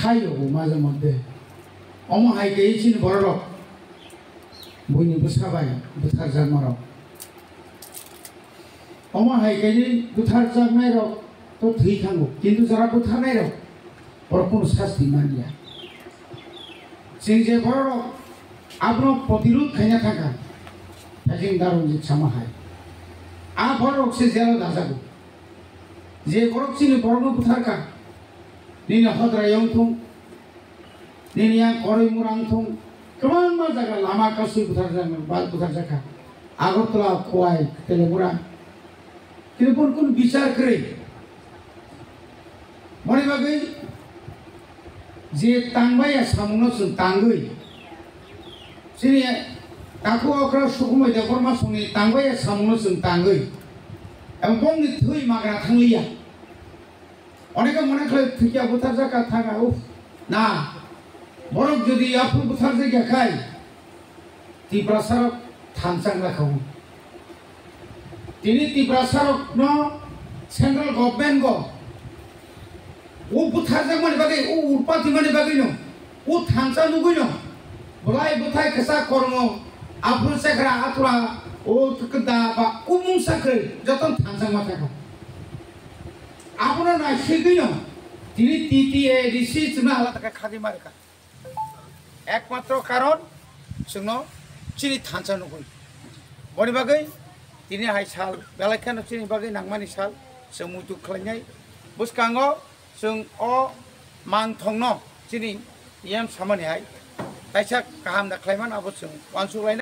hayo maza mode omo hai ke isin borok buni busabai buthar jarmarok omo hai ke ni buthar jarmai rok to thui thango kintu jara buthar nai rok or kono শাস্তি মানিয়া যে বড় আপনার প্রতিরোধ খাইয়া থাকা তাজিং দারুণ যে ছামা হয় আ বড় সে জেল দাজাগো যে বড় চিনি বড় বুথারকা নিনে হদ্রায়ং থুং নিনিয়া করই মুরাং থুং কেমন মা জায়গা লামা কাসুই বুথার জায়গা বাল বুথার জায়গা আগরতলা খোয়াই তেলেপুরা কিন্তু কোন বিচার করে মনে বাকি যে তাংবাইয়া সামুনো जों तांगै सिनि ताखौ अक्रा सुकुमै दे बरमा संनि तांबाइया सामुनो जों तांगै एम बंनि थै माग्रा थांलिया अनेका मने खै थैया बुथार जाका थागा उफ ना बरक जदि आपु बुथार जायगा खाय तिब्रासारक थानसां राखाव तिनि तिब्रासारक न सेंट्रल गभर्नमेंट गो वो बुथार जग माने बागै ओ उपाति माने बागै न ओ थांसा नुगै न बलाय बुथाय कसा कर्म आफुर सेखरा आतुरा ओ कदा बा उमुं साखै जतन थांसा माथा का आपना ना सेगै न तिनि टीटीए रिसि चुना आला ताका खादि मारका एकमात्र कारण जोंनो चिनि थांसा नुगै बनि बागै तिनि हाय साल बेलाखान चिनि बागै नांमानि साल जों मुतु खलायनाय बुसकांगो जों अ मांथंनो चिनि याम सामानि हाय ताइसा गाहाम दाख्लायमान आबो जों वानसुलायना